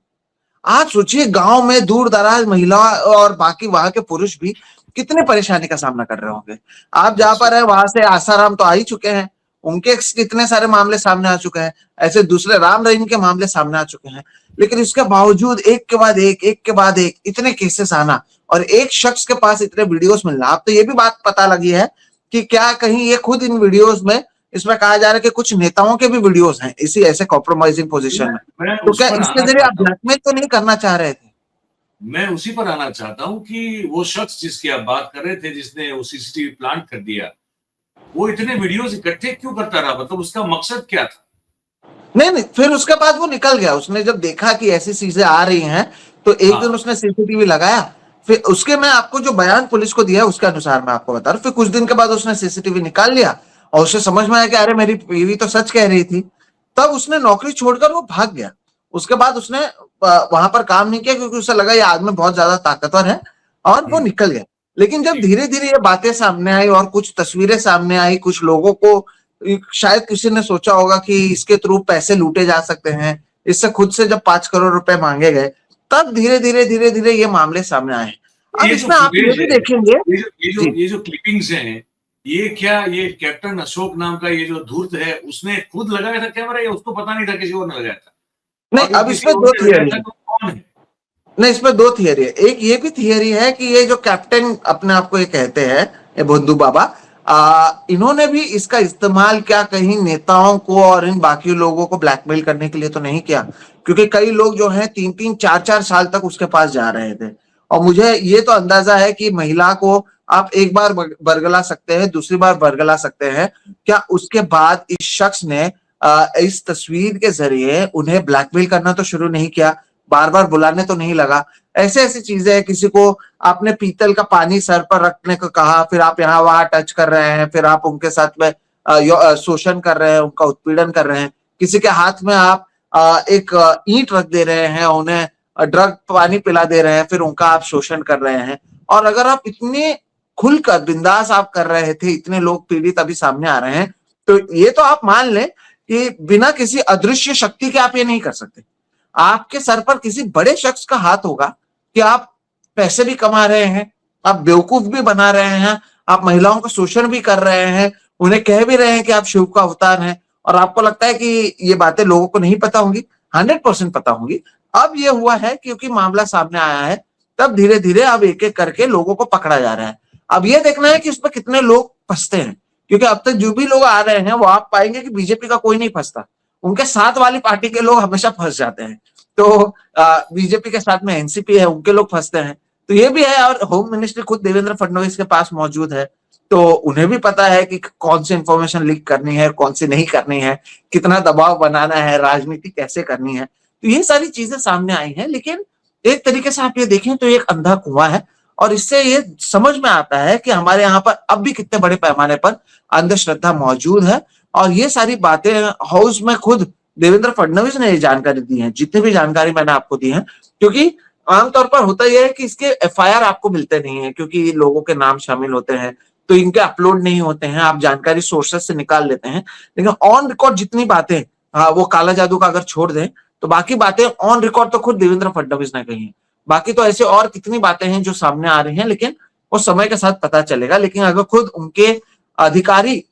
आप सोचिए गांव में दूर दराज महिला और बाकी वहां के पुरुष भी कितने परेशानी का सामना कर रहे होंगे। आप जहां पर है वहां से आसाराम तो आ ही चुके हैं, उनके कितने सारे मामले सामने आ चुके हैं, ऐसे दूसरे राम रहीम के मामले सामने आ चुके हैं। लेकिन इसके बावजूद एक के बाद एक के बाद एक इतने केसेस आना, और एक शख्स के पास इतने वीडियोस मिलना। अब तो ये भी बात पता लगी है कि क्या कहीं ये खुद इन वीडियोस में, इसमें कहा जा रहा है कि कुछ नेताओं के भी वीडियोस हैं इसी ऐसे कॉम्प्रोमाइजिंग पोजीशन में। मैं तो उस क्या पर इसके आना जरिए आप चाहता हूँ। ब्लैकमेल तो नहीं करना चाह रहे थे? मैं उसी पर आना चाहता हूँ कि वो शख्स जिसकी आप बात कर रहे थे, जिसने वो सीसीटीवी प्लांट कर दिया, वो इतने वीडियोस इकट्ठे क्यों करता रहा? मतलब उसका मकसद क्या था? नहीं, फिर उसके बाद वो निकल गया। उसने जब देखा कि ऐसी चीजें आ रही हैं, तो एक दिन हाँ, उसने सीसीटीवी लगाया। फिर उसके, मैं आपको जो बयान पुलिस को दिया उसके अनुसार मैं आपको बता रहा हूँ, फिर कुछ दिन के बाद उसने सीसीटीवी निकाल लिया और उसे समझ में आया कि अरे मेरी बीवी तो सच कह रही थी। तब उसने नौकरी छोड़कर वो भाग गया। उसके बाद उसने वहां पर काम नहीं किया, क्योंकि उसे लगा ये आदमी बहुत ज्यादा ताकतवर है, और वो निकल गया। लेकिन जब जी, धीरे धीरे ये बातें सामने आई और कुछ तस्वीरें सामने आई, कुछ लोगों को शायद किसी ने सोचा होगा कि इसके थ्रू पैसे लूटे जा सकते हैं, इससे खुद से जब 5 करोड़ रुपए मांगे गए, तब धीरे धीरे ये मामले सामने आए। अब ये जो इसमें आप ये फुटेज भी है, देखेंगे। जी, ये जो क्लिपिंग्स हैं, ये क्या ये कैप्टन अशोक नाम का ये जो धूर्त है, उसने खुद लगाया था कैमरा, या उसको पता नहीं था किसी और ने लगाया था? नहीं, अगर अब किसी इसमें और दो ने लगाया थियरी था है। तो कौन है? नहीं, इसमें दो थियरी है। एक ये भी थियरी है कि ये जो कैप्टन अपने आप को ये कहते हैं, ये भोंदू बाबा, इन्होंने भी इसका इस्तेमाल क्या कहीं नेताओं को और इन बाकी लोगों को ब्लैकमेल करने के लिए तो नहीं किया, क्योंकि कई लोग जो हैं 3-3, 4-4 साल तक उसके पास जा रहे थे। और मुझे ये तो अंदाजा है कि महिला को आप एक बार बरगला सकते हैं, दूसरी बार बरगला सकते हैं, क्या उसके बाद इस शख्स ने इस तस्वीर के जरिए उन्हें ब्लैकमेल करना तो शुरू नहीं किया, बार बार बुलाने तो नहीं लगा। ऐसे ऐसी चीजें हैं, किसी को आपने पीतल का पानी सर पर रखने को कहा, फिर आप यहाँ वहां टच कर रहे हैं, फिर आप उनके साथ में शोषण कर रहे हैं, उनका उत्पीड़न कर रहे हैं। किसी के हाथ में आप एक ईंट रख दे रहे हैं, उन्हें ड्रग पानी पिला दे रहे हैं, फिर उनका आप शोषण कर रहे हैं। और अगर आप इतने खुलकर बिंदास आप कर रहे थे, इतने लोग पीड़ित अभी सामने आ रहे हैं, तो ये तो आप मान लें कि बिना किसी अदृश्य शक्ति के आप ये नहीं कर सकते। आपके सर पर किसी बड़े शख्स का हाथ होगा कि आप पैसे भी कमा रहे हैं, आप बेवकूफ भी बना रहे हैं, आप महिलाओं का शोषण भी कर रहे हैं, उन्हें कह भी रहे हैं कि आप शिव का अवतार हैं, और आपको लगता है कि ये बातें लोगों को नहीं पता होंगी। 100% पता होंगी। अब ये हुआ है क्योंकि मामला सामने आया है, तब धीरे धीरे अब एक एक करके लोगों को पकड़ा जा रहा है। अब ये देखना है कि इसमें कितने लोग फंसते हैं, क्योंकि अब तक जो भी लोग आ रहे हैं वो आप पाएंगे कि बीजेपी का कोई नहीं फंसता, उनके साथ वाली पार्टी के लोग हमेशा फंस जाते हैं। तो बीजेपी के साथ में एनसीपी है, उनके लोग फंसते हैं। तो ये भी है, और होम मिनिस्ट्री खुद देवेंद्र फडणवीस के पास मौजूद है, तो उन्हें भी पता है कि कौन सी इंफॉर्मेशन लीक करनी है, कौन सी नहीं करनी है, कितना दबाव बनाना है, राजनीति कैसे करनी है। तो ये सारी चीजें सामने आई हैं। लेकिन एक तरीके से आप ये देखें तो एक अंधा कुआं है, और इससे ये समझ में आता है कि हमारे यहाँ पर अब भी कितने बड़े पैमाने पर अंधश्रद्धा मौजूद है। और ये सारी बातें हाउस में खुद देवेंद्र फडणवीस ने ये जानकारी दी है, जितनी भी जानकारी मैंने आपको दी है, क्योंकि आमतौर पर होता यह है कि इसके एफआईआर आपको मिलते नहीं है, क्योंकि लोगों के नाम शामिल होते हैं, तो इनके अपलोड नहीं होते हैं, आप जानकारी सोर्सेस से निकाल लेते हैं। लेकिन ऑन रिकॉर्ड जितनी बातें, वो काला जादू का अगर छोड़ दें, तो बाकी बातें ऑन रिकॉर्ड तो खुद देवेंद्र फडणवीस ने कही है। बाकी तो ऐसे और कितनी बातें हैं जो सामने आ रही हैं, लेकिन वो समय के साथ पता चलेगा। लेकिन अगर खुद उनके अधिकारी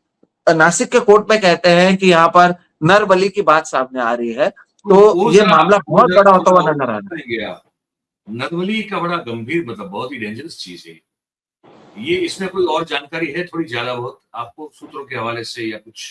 नासिक के कोर्ट में कहते हैं कि यहाँ पर नर बलि की बात सामने आ रही है, तो ये मामला बहुत बड़ा होता हुआ नजर आ रहा है। नरबली का बड़ा गंभीर, मतलब बहुत ही डेंजरस चीज है ये। इसमें कोई और जानकारी है थोड़ी ज्यादा बहुत आपको सूत्रों के हवाले से या कुछ?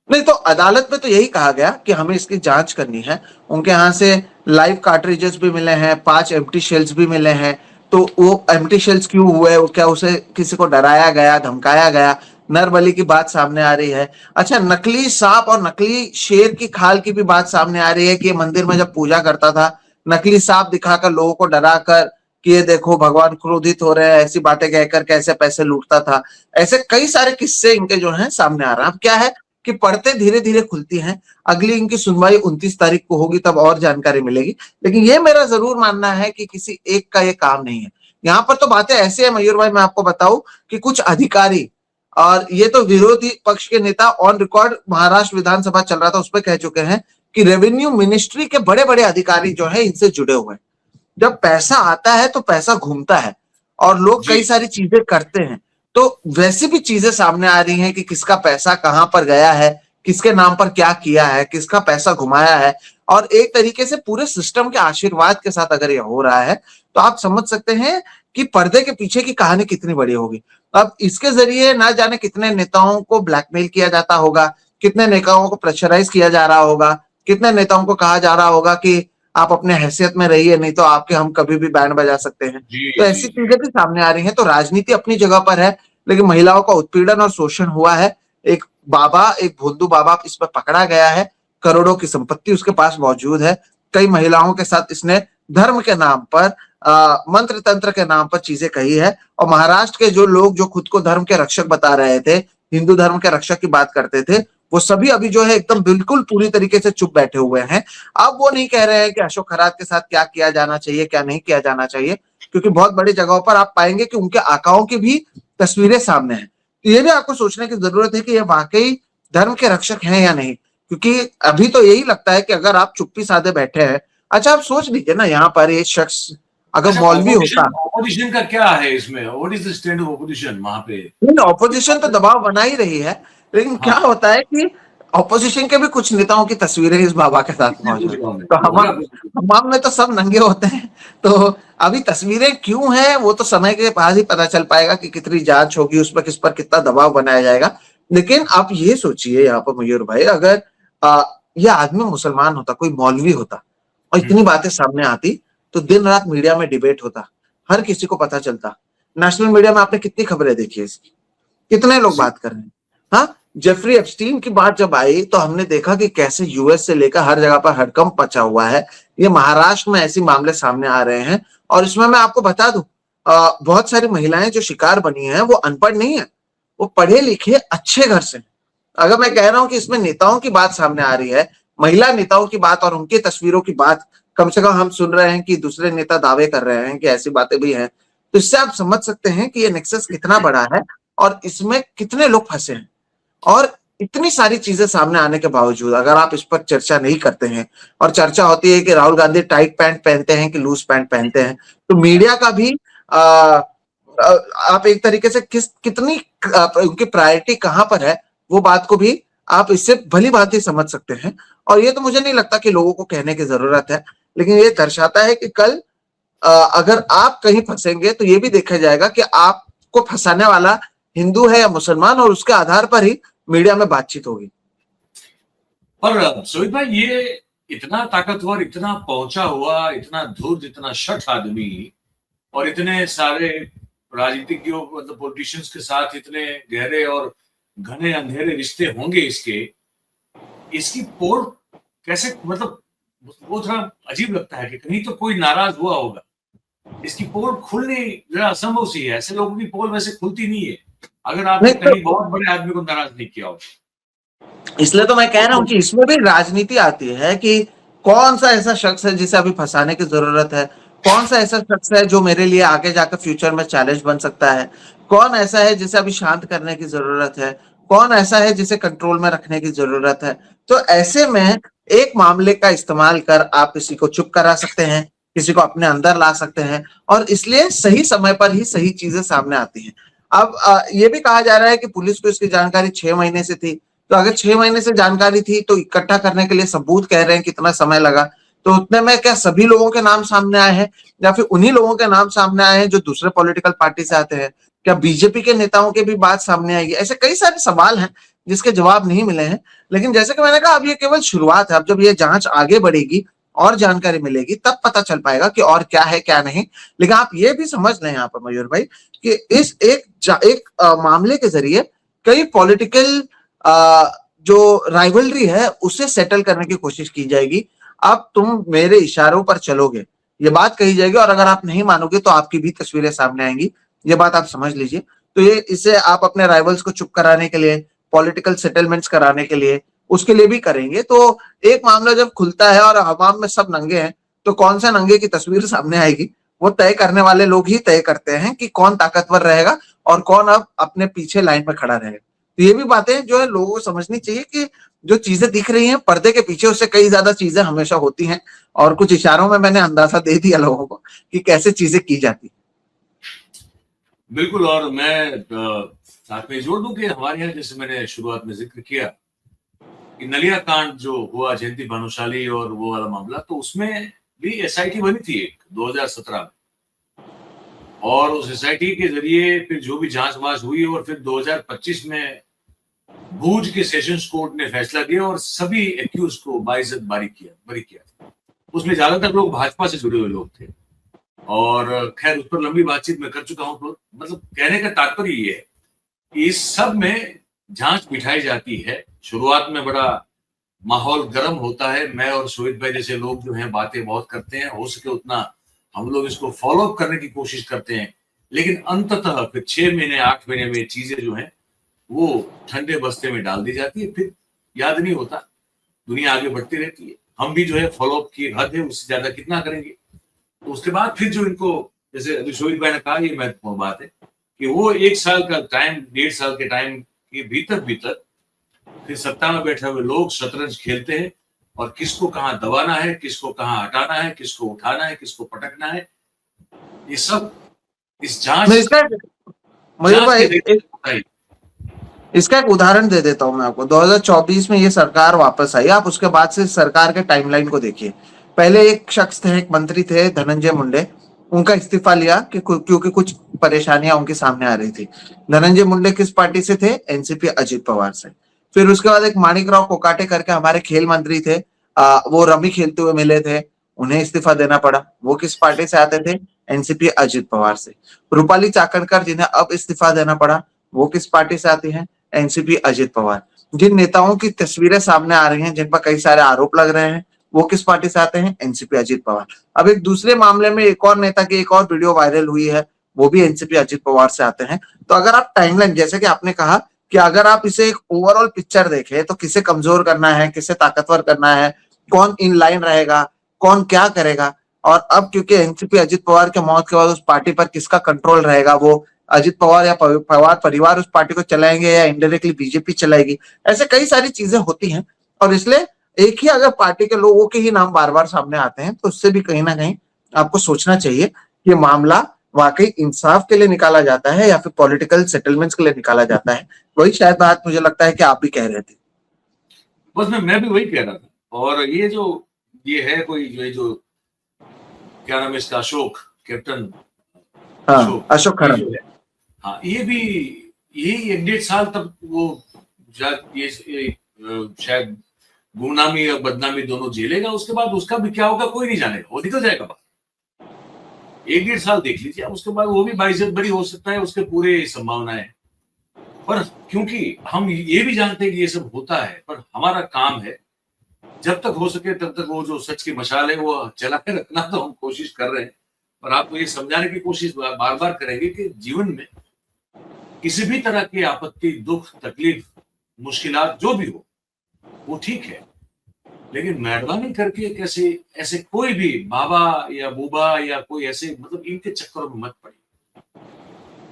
नहीं, तो अदालत में तो यही कहा गया कि हमें इसकी जांच करनी है। उनके यहाँ से लाइव कार्ट्रिजेस भी मिले हैं, 5 एम्प्टी शेल्स भी मिले हैं। तो वो एम्प्टी शेल्स क्यों हुए, क्या उसे किसी को डराया गया, धमकाया गया, नर बलि की बात सामने आ रही है। अच्छा, नकली सांप और नकली शेर की खाल की भी बात सामने आ रही है कि ये मंदिर में जब पूजा करता था, नकली सांप दिखाकर लोगों को डराकर कि ये देखो भगवान क्रोधित हो रहे हैं, ऐसी बातें कहकर कैसे पैसे लूटता था। ऐसे कई सारे किस्से इनके जो हैं सामने आ रहे हैं। अब क्या है कि पढ़ते धीरे धीरे खुलती हैं। अगली इनकी सुनवाई 29 तारीख को होगी, तब और जानकारी मिलेगी। लेकिन ये मेरा जरूर मानना है कि किसी एक का ये काम नहीं है। यहाँ पर तो बातें ऐसी है मयूर भाई, मैं आपको बताऊं कि कुछ अधिकारी, और ये तो विरोधी पक्ष के नेता ऑन रिकॉर्ड महाराष्ट्र विधानसभा चल रहा था उस पर कह चुके हैं कि रेवेन्यू मिनिस्ट्री के बड़े बड़े अधिकारी जो है इनसे जुड़े हुए हैं। जब पैसा आता है तो पैसा घूमता है और लोग जी। कई सारी चीजें करते हैं। तो वैसी भी चीजें सामने आ रही हैं कि किसका पैसा कहां पर गया है, किसके नाम पर क्या किया है, किसका पैसा घुमाया है। और एक तरीके से पूरे सिस्टम के आशीर्वाद के साथ अगर ये हो रहा है तो आप समझ सकते हैं कि पर्दे के पीछे की कहानी कितनी बड़ी होगी। अब इसके जरिए ना जाने कितने नेताओं को ब्लैकमेल किया जाता होगा, कितने नेताओं को प्रेशराइज किया जा रहा होगा, कितने नेताओं को कहा जा रहा होगा कि आप अपने हैसियत में रहिए, नहीं तो आपके हम कभी भी बैंड बजा सकते हैं। जी तो जी ऐसी जी। चीजें भी सामने आ रही हैं। तो राजनीति अपनी जगह पर है, लेकिन महिलाओं का उत्पीड़न और शोषण हुआ है। एक बाबा, एक भोंदू बाबा इस पर पकड़ा गया है, करोड़ों की संपत्ति उसके पास मौजूद है। कई महिलाओं के साथ इसने धर्म के नाम पर, मंत्र तंत्र के नाम पर चीजें कही है। और महाराष्ट्र के जो लोग जो खुद को धर्म के रक्षक बता रहे थे, हिंदू धर्म के रक्षक की बात करते थे, वो सभी अभी जो है एकदम बिल्कुल पूरी तरीके से चुप बैठे हुए हैं। अब वो नहीं कह रहे हैं कि अशोक खरात के साथ क्या किया जाना चाहिए, क्या नहीं किया जाना चाहिए, क्योंकि बहुत बड़ी जगहों पर आप पाएंगे कि उनके आकाओं की भी तस्वीरें सामने हैं। तो ये भी आपको सोचने की जरूरत है कि ये वाकई धर्म के रक्षक हैं या नहीं, क्योंकि अभी तो यही लगता है कि अगर आप चुप्पी साधे बैठे हैं। अच्छा, आप सोच लीजिए ना, यहाँ पर ये शख्स अगर अच्छा, मौलवी होता। ऑपोजिशन ऑपोजिशन का क्या है इसमें? What is the stand of opposition वहां पे? नहीं, ऑपोजिशन तो दबाव बना ही रही है, लेकिन क्या हाँ, होता है कि ऑपोजिशन के भी कुछ नेताओं की तस्वीरें इस बाबा के साथ किसने मौजूद। पूछा हमें? तो बोला कुछ? हमाम में तो सब नंगे होते हैं। तो अभी तस्वीरें क्यों हैं वो तो समय के बाद ही पता चल पाएगा कि कितनी जांच होगी, उस पर किस पर कितना दबाव बनाया जाएगा। लेकिन आप ये सोचिए यहाँ पर मयूर भाई, अगर यह आदमी मुसलमान होता, कोई मौलवी होता और इतनी बातें सामने आती, तो दिन रात मीडिया में डिबेट होता, हर किसी को पता चलता। नेशनल मीडिया में आपने कितनी खबरें देखी है इसकी, कितने लोग जी बात कर रहे हैं। हाँ, जेफरी एप्स्टीन की बात जब आई तो हमने देखा कि कैसे यूएस से लेकर हर जगह पर हड़कंप मचा हुआ है। ये महाराष्ट्र में ऐसे मामले सामने आ रहे हैं। और इसमें मैं आपको बता दूं, बहुत सारी महिलाएं जो शिकार बनी हैं वो अनपढ़ नहीं है, वो पढ़े लिखे अच्छे घर से। अगर मैं कह रहा हूं कि इसमें नेताओं की बात सामने आ रही है, महिला नेताओं की बात और उनकी तस्वीरों की बात, कम से कम हम सुन रहे हैं कि दूसरे नेता दावे कर रहे हैं कि ऐसी बातें भी हैं, तो इससे आप समझ सकते हैं कि ये नेक्सस कितना बड़ा है और इसमें कितने लोग फंसे हैं। और इतनी सारी चीजें सामने आने के बावजूद अगर आप इस पर चर्चा नहीं करते हैं, और चर्चा होती है कि राहुल गांधी टाइट पैंट पहनते हैं कि लूज पैंट पहनते हैं, तो मीडिया का भी आ, आप एक तरीके से कितनी उनकी प्रायोरिटी कहां पर है, वो बात को भी आप इससे भली भांति समझ सकते हैं। और ये तो मुझे नहीं लगता कि लोगों को कहने की जरूरत है, लेकिन ये दर्शाता है कि कल अगर आप कहीं फंसेंगे तो ये भी देखा जाएगा कि आपको फंसाने वाला हिंदू है या मुसलमान, और उसके आधार पर ही मीडिया में बातचीत होगी। पर सोहित भाई, ये इतना ताकतवर, इतना पहुंचा हुआ, इतना धूर्त, इतना शठ आदमी और इतने सारे राजनीतिज्ञों, मतलब पॉलिटिशियंस के साथ इतने गहरे और घने अंधेरे रिश्ते होंगे इसके, इसकी पोल कैसे, मतलब वो थोड़ा अजीब लगता है कि कहीं तो कोई नाराज हुआ होगा। इसकी पोल खुलनी जरा असंभव सी है। ऐसे लोगों की पोल वैसे खुलती नहीं है अगर आपने नहीं कहीं तो बहुत बड़े आदमी को नाराज नहीं किया हो। इसलिए तो मैं कह रहा हूं कि इसमें भी राजनीति आती है कि कौन सा ऐसा शख्स है जिसे अभी फंसाने की जरूरत है, कौन सा ऐसा शख्स है जो मेरे लिए आगे जाकर फ्यूचर में चैलेंज बन सकता है, कौन ऐसा है जिसे अभी शांत करने की जरूरत है, कौन ऐसा है जिसे कंट्रोल में रखने की जरूरत है। तो ऐसे में एक मामले का इस्तेमाल कर आप किसी को चुप करा सकते हैं, किसी को अपने अंदर ला सकते हैं, और इसलिए सही समय पर ही सही चीजें सामने आती हैं। अब ये भी कहा जा रहा है कि पुलिस को इसकी जानकारी 6 महीने से थी। तो अगर 6 महीने से जानकारी थी तो इकट्ठा करने के लिए सबूत कह रहे हैं कितना समय लगा, तो उतने में क्या सभी लोगों के नाम सामने आए हैं, या फिर उन्हीं लोगों के नाम सामने आए हैं जो दूसरे पॉलिटिकल पार्टी से आते हैं? क्या बीजेपी के नेताओं के भी बात सामने आएगी? ऐसे कई सारे सवाल हैं जिसके जवाब नहीं मिले हैं। लेकिन जैसे कि मैंने कहा, अब ये केवल शुरुआत है। अब जब ये जांच आगे बढ़ेगी और जानकारी मिलेगी तब पता चल पाएगा कि और क्या है क्या नहीं। लेकिन आप ये भी समझ लें यहाँ पर मयूर भाई कि इस एक मामले के जरिए कई पॉलिटिकल जो राइवलरी है उसे सेटल करने की कोशिश की जाएगी। अब तुम मेरे इशारों पर चलोगे, ये बात कही जाएगी, और अगर आप नहीं मानोगे तो आपकी भी तस्वीरें सामने आएंगी। ये बात आप समझ लीजिए। तो ये इसे आप अपने राइवल्स को चुप कराने के लिए, पॉलिटिकल सेटलमेंट्स कराने के लिए, उसके लिए भी करेंगे। तो एक मामला जब खुलता है और हवाम में सब नंगे हैं, तो कौन सा नंगे की तस्वीर सामने आएगी, वो तय करने वाले लोग ही तय करते हैं कि कौन ताकतवर रहेगा और कौन अब अपने पीछे लाइन में खड़ा रहेगा। तो ये भी बातें जो है लोगों को समझनी चाहिए कि जो चीजें दिख रही हैं पर्दे के पीछे, उससे कई ज्यादा चीजें हमेशा होती हैं, और कुछ इशारों में मैंने अंदाजा दे दिया लोगों को कि कैसे चीजें की जाती। बिल्कुल। और मैं साथ में जोड़ दूं कि हमारे यहाँ, जैसे मैंने शुरुआत में जिक्र किया कि नलिया कांड जो हुआ, जयंती भानुशाली और वो वाला मामला, तो उसमें भी एसआईटी बनी थी एक 2017 में, और उस एसआईटी के जरिए फिर जो भी जांच वाच हुई, और फिर 2025 में भूज के सेशंस कोर्ट ने फैसला दिया और सभी एक्यूज को बाइज्जत बरी किया। उसमें ज्यादातर लोग भाजपा से जुड़े हुए लोग थे, और खैर उस पर लंबी बातचीत मैं कर चुका हूं। तो मतलब कहने का तात्पर्य ये है कि इस सब में जांच बिठाई जाती है। शुरुआत में बड़ा माहौल गर्म होता है, मैं और शोहित भाई जैसे लोग जो हैं बातें बहुत करते हैं, हो सके उतना हम लोग इसको फॉलो अप करने की कोशिश करते हैं, लेकिन अंततः फिर 6 महीने 8 महीने में चीजें जो हैं वो ठंडे बस्ते में डाल दी जाती है, फिर याद नहीं होता, दुनिया आगे बढ़ती रहती है। हम भी जो है फॉलो अप की हद है, उससे ज्यादा कितना करेंगे। तो उसके बाद फिर जो इनको, जैसे अभी शोहित भाई ने कहा, ये महत्वपूर्ण बात है कि वो 1 साल का टाइम, 1.5 साल के टाइम के भीतर फिर सत्ता में बैठे हुए लोग शतरंज खेलते हैं, और किसको कहाँ दबाना है, किसको कहाँ हटाना है, किसको उठाना है, किसको पटकना है, ये सब इस मैं इसका मयूर जांच भाई के देखते। इसका एक उदाहरण दे देता हूं मैं आपको। 2024 में ये सरकार वापस आई, आप उसके बाद से सरकार के टाइमलाइन को देखिए। पहले एक शख्स थे, एक मंत्री थे, धनंजय मुंडे, उनका इस्तीफा लिया कि क्योंकि कुछ परेशानियां उनके सामने आ रही थी। धनंजय मुंडे किस पार्टी से थे? एनसीपी अजित पवार से। फिर उसके बाद एक माणिकराव कोकाटे करके हमारे खेल मंत्री थे, वो रमी खेलते हुए मिले थे, उन्हें इस्तीफा देना पड़ा। वो किस पार्टी से आते थे? एनसीपी अजित पवार से। रूपाली चाकणकर जिन्हें अब इस्तीफा देना पड़ा, वो किस पार्टी से आती हैं? एनसीपी अजित पवार। जिन नेताओं की तस्वीरें सामने आ रही हैं, जिन पर कई सारे आरोप लग रहे हैं, वो किस पार्टी से आते हैं? एनसीपी अजित पवार। अब एक दूसरे मामले में एक और नेता की एक और वीडियो वायरल हुई है, वो भी एनसीपी अजित पवार से आते हैं। तो अगर आप टाइमलाइन, जैसे कि आपने कहा कि अगर आप इसे एक ओवरऑल पिक्चर देखें, तो किसे कमजोर करना है, किसे ताकतवर करना है, कौन इन लाइन रहेगा, कौन क्या करेगा, और अब क्योंकि एनसीपी अजित पवार के मौत के बाद उस पार्टी पर किसका कंट्रोल रहेगा, वो अजित पवार या पवार परिवार उस पार्टी को चलाएंगे या इनडायरेक्टली बीजेपी चलाएगी, ऐसे कई सारी चीजें होती हैं। और इसलिए एक ही अगर पार्टी के लोगों के ही नाम बार बार सामने आते हैं, तो उससे भी कहीं ना कहीं आपको सोचना चाहिए कि मामला वाकई इंसाफ के लिए निकाला जाता है या फिर पॉलिटिकल सेटलमेंट्स के लिए निकाला जाता है। वही शायद बात मुझे लगता है कि आप भी कह रहे थे। बस मैं भी वही कह रहा था। और ये है कोई जो क्या नाम है इसका, अशोक, कैप्टन हाँ, अशोक, अशोक ये खरन। जो है, हाँ, ये भी यही 1.5 साल तक वो शायद गुमनामी और बदनामी दोनों झेलेगा। उसके बाद उसका भी क्या होगा कोई नहीं जानेगा, वो निकल जाएगा बाहर। 1.5 साल देख लीजिए, उसके बाद वो भी बाइज्जत बरी हो सकता है, उसके पूरे संभावनाएं। पर क्योंकि हम ये भी जानते हैं कि ये सब होता है, पर हमारा काम है जब तक हो सके तब तक वो जो सच की मशाल है वो चलाए रखना, तो हम कोशिश कर रहे हैं। और आपको ये समझाने की कोशिश बार बार करेंगे कि जीवन में किसी भी तरह की आपत्ति, दुख, तकलीफ, मुश्किलात जो भी हो, वो ठीक है, लेकिन मेहरबानी करके कैसे ऐसे कोई भी बाबा या बूबा या कोई ऐसे, मतलब इनके चक्करों में मत पड़िए।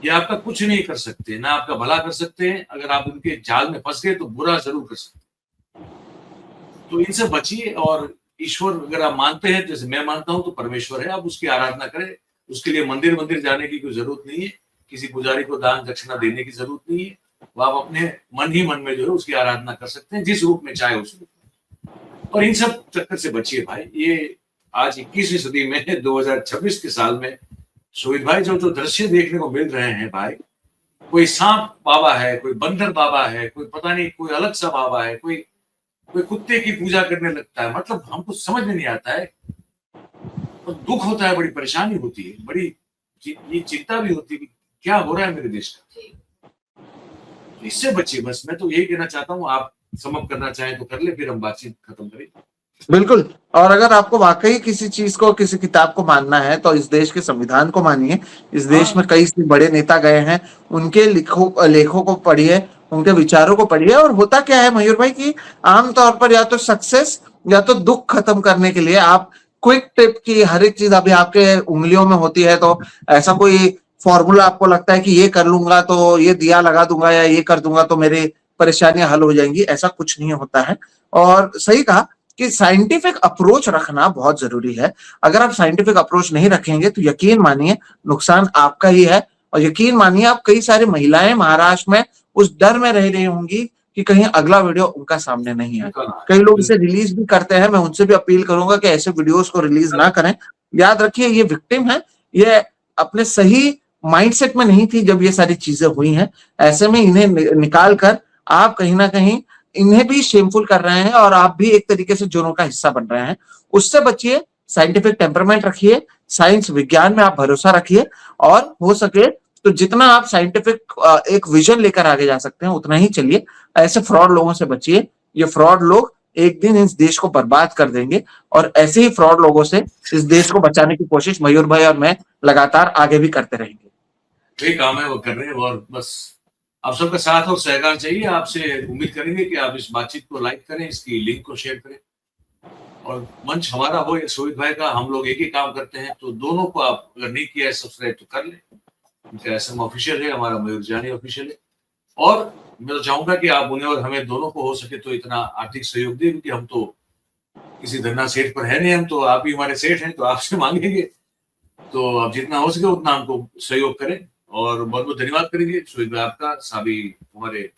ये आपका कुछ नहीं कर सकते, ना आपका भला कर सकते हैं। अगर आप उनके जाल में फंस गए तो बुरा जरूर कर सकते हैं। तो इनसे बचिए। और ईश्वर अगर आप मानते हैं, जैसे मैं मानता हूं, तो परमेश्वर है, आप उसकी आराधना करें। उसके लिए मंदिर जाने की कोई जरूरत नहीं है, किसी पुजारी को दान दक्षिणा देने की जरूरत नहीं है। वो आप अपने मन ही मन में जो है उसकी आराधना कर सकते हैं, जिस रूप में चाहे उस रूप में। और इन सब चक्कर से बचिए भाई। ये आज 21वीं सदी में 2026 के साल में शोहित भाई जो दृश्य देखने को मिल रहे हैं भाई, कोई सांप बाबा है, कोई बंदर बाबा है, कोई पता नहीं कोई अलग सा बाबा है, कोई कुत्ते की पूजा करने लगता है। मतलब हमको समझ में नहीं आता है, और दुख होता है, बड़ी परेशानी होती है, बड़ी ये चिंता भी होती है, क्या हो रहा है मेरे देश का। इससे बचिए बस। मैं तो यही कहना चाहता हूँ, आप समअप करना चाहें तो कर ले, फिर हम बातचीत खत्म करें। बिल्कुल। और अगर आपको वाकई किसी चीज को, किसी किताब को मानना है तो इस देश के संविधान को मानिए। इस देश हाँ में कई से बड़े नेता गए हैं, उनके लेखों को पढ़िए, उनके विचारों को पढ़िए। और होता क्या है मयूर भाई कि आमतौर पर या तो सक्सेस या तो दुख खत्म करने के लिए आप क्विक टिप की हर एक चीज अभी आपके उंगलियों में होती है, तो ऐसा कोई फॉर्मूला आपको लगता है कि ये कर लूंगा तो ये दिया लगा दूंगा या ये कर दूंगा तो मेरी परेशानियां हल हो जाएंगी, ऐसा कुछ नहीं होता है। और सही कहा कि साइंटिफिक अप्रोच रखना बहुत जरूरी है। अगर आप साइंटिफिक अप्रोच नहीं रखेंगे तो यकीन मानिए नुकसान आपका ही है। और यकीन मानिए आप कई सारी महिलाएं महाराष्ट्र में उस डर में रह रही होंगी कि कहीं अगला वीडियो उनका सामने नहीं आए। उनका ना कई लोग इसे बिल्कुल। रिलीज भी करते हैं, मैं उनसे भी अपील करूंगा कि ऐसे वीडियोस को रिलीज ना करें। याद रखिए ये विक्टिम है, ये अपने सही माइंडसेट में नहीं थी जब ये सारी चीजें हुई हैं। ऐसे में इन्हें निकाल कर आप कहीं ना कहीं इन्हें भी शेमफुल कर रहे हैं और आप भी एक तरीके से जुर्म का हिस्सा बन रहे हैं। उससे बचिए, साइंटिफिक टेम्परमेंट रखिए, साइंस विज्ञान में आप भरोसा रखिए। और हो सके तो जितना आप साइंटिफिक एक विजन लेकर आगे जा सकते हैं उतना ही चलिए। ऐसे फ्रॉड लोगों से बचिए। ये फ्रॉड लोग एक दिन इस देश को बर्बाद कर देंगे। और ऐसे ही फ्रॉड लोगों से इस देश को बचाने की कोशिश मयूर भाई और मैं लगातार आगे भी करते रहेंगे। वही काम है वो कर रहे हैं, और बस आप सबका साथ और सहकार चाहिए। आपसे उम्मीद करेंगे कि आप इस बातचीत को लाइक करें, इसकी लिंक को शेयर करें। और मंच हमारा हो या शोभित भाई का, हम लोग एक ही काम करते हैं, तो दोनों को आप अगर नहीं किया है सब्सक्राइब तो कर लें। उनका SM ऑफिशियल है, हमारा मयूर जानी ऑफिशियल है। और मैं तो चाहूंगा कि आप उन्हें और हमें दोनों को हो सके तो इतना आर्थिक सहयोग दें, क्योंकि हम तो किसी धरना सेठ पर है नहीं, हम तो आप ही हमारे सेठ हैं, तो आपसे मांगेंगे। तो आप जितना हो सके उतना हमको सहयोग करें। और बहुत बहुत धन्यवाद करेंगे शोभित भाई आपका, सभी हमारे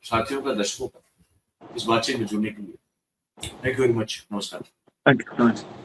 साथियों का, दर्शकों का इस बातचीत में जुड़ने के लिए। Thank you very much. नमस्कार। Thank you.